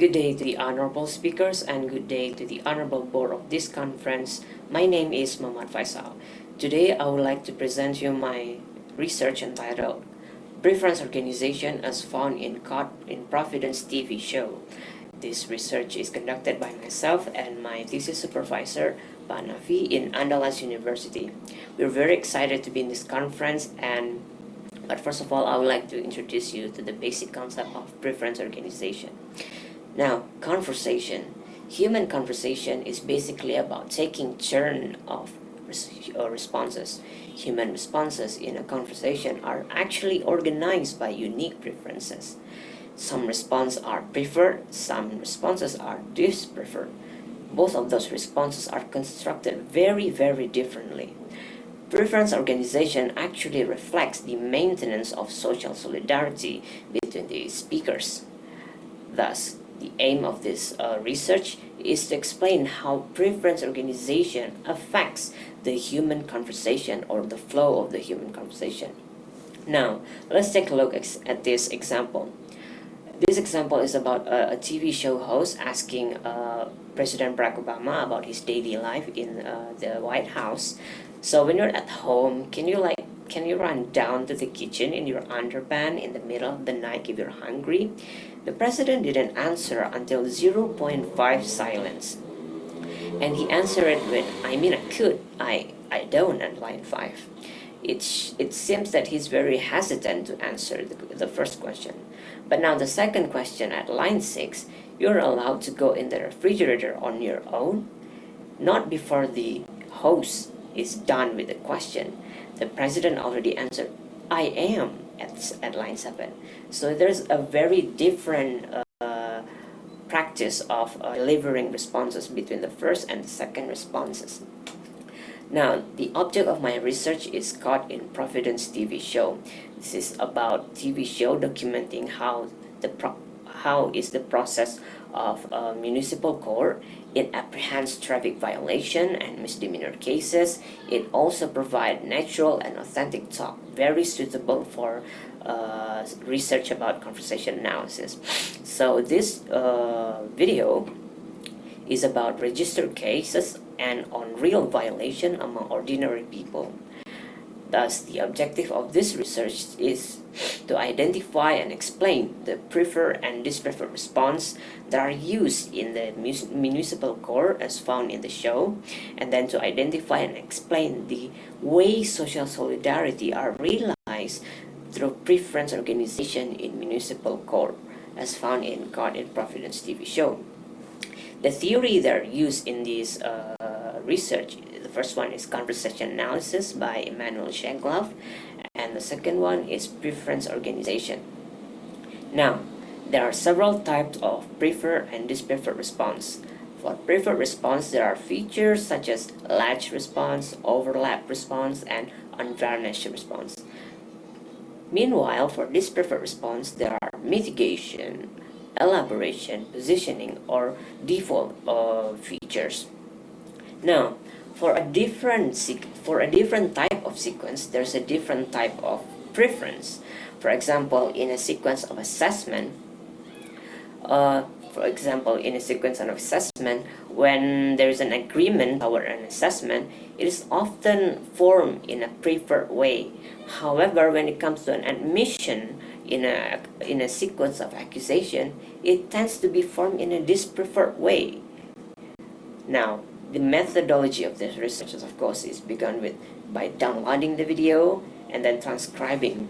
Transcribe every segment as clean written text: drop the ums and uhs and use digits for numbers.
Good day to the honorable speakers and good day to the honorable board of this conference. My name is Muhammad Faisal. Today I would like to present you my research entitled Preference Organization as Found in Providence TV Show. This research is conducted by myself and my thesis supervisor, Pak Nafi, in Andalas University. We're very excited to be in this conference, but first of all, I would like to introduce you to the basic concept of preference organization. Now, conversation. Human conversation is basically about taking turn of responses. Human responses in a conversation are actually organized by unique preferences. Some responses are preferred, some responses are dispreferred. Both of those responses are constructed very, very differently. Preference organization actually reflects the maintenance of social solidarity between the speakers. Thus, the aim of this research is to explain how preference organization affects the human conversation or the flow of the human conversation. Now, let's take a look at this example. This example is about a TV show host asking President Barack Obama about his daily life in the White House. So when you're at home, can you run down to the kitchen in your underpants in the middle of the night if you're hungry? The president didn't answer until 0.5 silence. And he answered it with, I mean I could, I don't at line 5. It seems that he's very hesitant to answer the first question. But now the second question at line 6, you're allowed to go in the refrigerator on your own, not before the host is done with the question. The president already answered, I am at line 7. So there's a very different practice of delivering responses between the first and the second responses. Now, the object of my research is Caught in Providence TV show. This is about TV show documenting how is the process of a municipal court. It apprehends traffic violation and misdemeanor cases. It also provides natural and authentic talk, very suitable for research about conversation analysis. So this video is about registered cases and on real violation among ordinary people. Thus, the objective of this research is to identify and explain the preferred and dispreferred response that are used in the municipal court as found in the show, and then to identify and explain the way social solidarity are realized through preference organization in municipal court as found in Caught in Providence TV show. The theory that are used in this research, the first one is conversation analysis by Emmanuel Shegloff, and the second one is preference organization. Now, there are several types of preferred and dispreferred response. For preferred response, there are features such as latch response, overlap response, and unvarnished response. Meanwhile, for dispreferred response, there are mitigation, elaboration, positioning, or default features. Now, for a different type of sequence, there's a different type of preference. For example, in a sequence of assessment, when there is an agreement or an assessment, it is often formed in a preferred way. However, when it comes to an admission in a sequence of accusation, it tends to be formed in a dispreferred way. Now, the methodology of this research, of course, is begun by downloading the video and then transcribing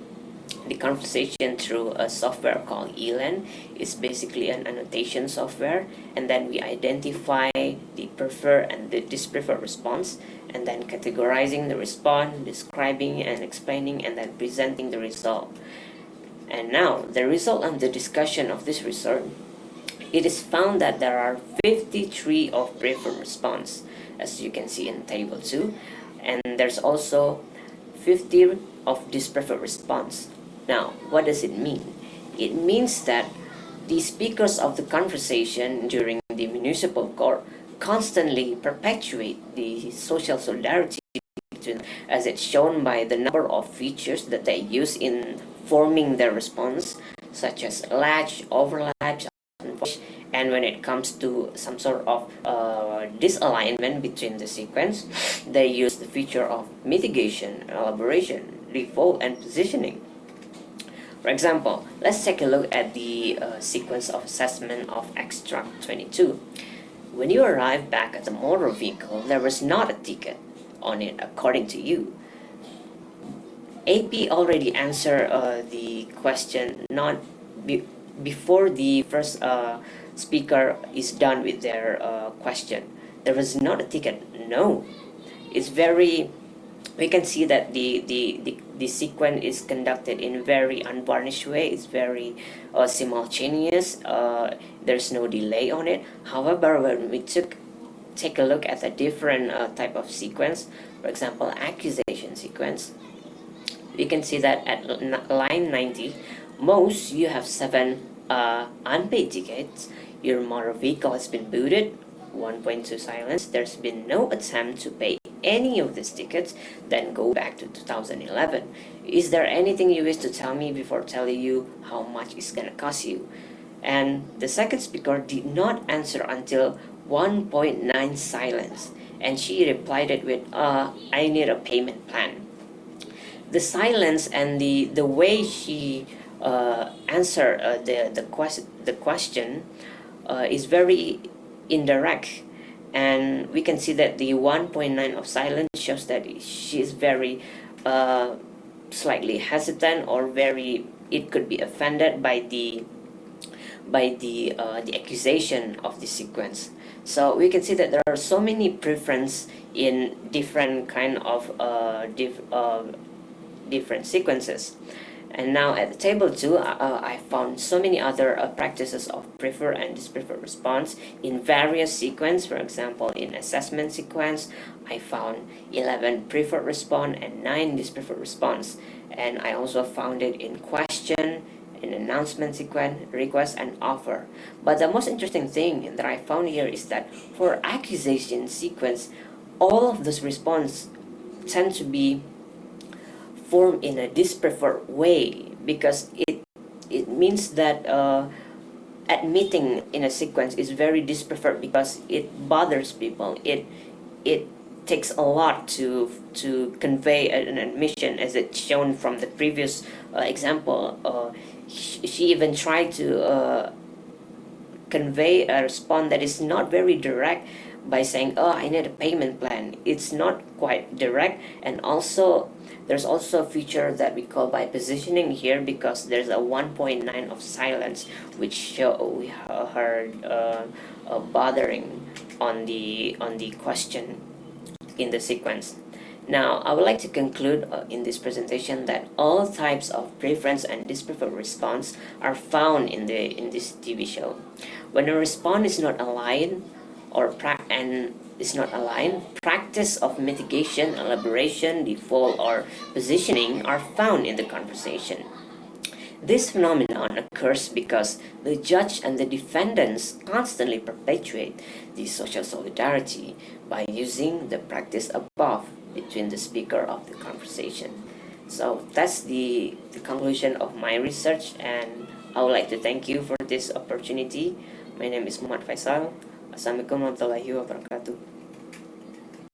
the conversation through a software called ELAN. It's basically an annotation software, and then we identify the preferred and the dispreferred response, and then categorizing the response, describing and explaining, and then presenting the result. And now, the result of the discussion of this research, it is found that there are 53 of preferred response, as you can see in table 2, and there's also 50 of dispreferred response. Now, what does it mean? It means that the speakers of the conversation during the municipal court constantly perpetuate the social solidarity between, as it's shown by the number of features that they use in forming their response, such as latch, overlap, And when it comes to some sort of disalignment between the sequence, they use the feature of mitigation, elaboration, default, and positioning. For example, let's take a look at the sequence of assessment of extract 22. When you arrive back at the motor vehicle, there was not a ticket on it according to you. AP already answered the question not before the first speaker is done with their question. There was not a ticket. No, it's very. We can see that the sequence is conducted in a very unvarnished way. It's very simultaneous. There's no delay on it. However, when we take a look at a different type of sequence, for example, accusation sequence, we can see that at line 90, most you have 7 unpaid tickets. Your motor vehicle has been booted. 1.2 silence. There's been no attempt to pay any of these tickets. Then go back to 2011. Is there anything you wish to tell me before telling you how much it's gonna cost you? And the second speaker did not answer until 1.9 silence, and she replied it with, I need a payment plan. The silence and the way she answered the question is very indirect, and we can see that the 1.9 of silence shows that she is very slightly hesitant, or very, it could be offended by the accusation of the sequence. So we can see that there are so many preference in different kind of different sequences. And now at the table 2, I found so many other practices of prefer and disprefer response in various sequence. For example, in assessment sequence, I found 11 prefer response and 9 disprefer response. And I also found it in question, in announcement sequence, request, and offer. But the most interesting thing that I found here is that for accusation sequence, all of those response tend to be formed in a dispreferred way, because it means that admitting in a sequence is very dispreferred because it bothers people. It takes a lot to convey an admission, as it's shown from the previous example. She even tried to convey a response that is not very direct by saying, oh, I need a payment plan. It's not quite direct. And also there's also a feature that we call by positioning here, because there's a 1.9 of silence, which show her bothering on the question in the sequence. Now, I would like to conclude in this presentation that all types of preference and disprefer response are found in this TV show. When a response is not aligned practice of mitigation, elaboration, default, or positioning are found in the conversation. This phenomenon occurs because the judge and the defendants constantly perpetuate the social solidarity by using the practice above between the speaker of the conversation. So that's the conclusion of my research, and I would like to thank you for this opportunity. My name is Muhammad Faisal. Assalamualaikum warahmatullahi wabarakatuh.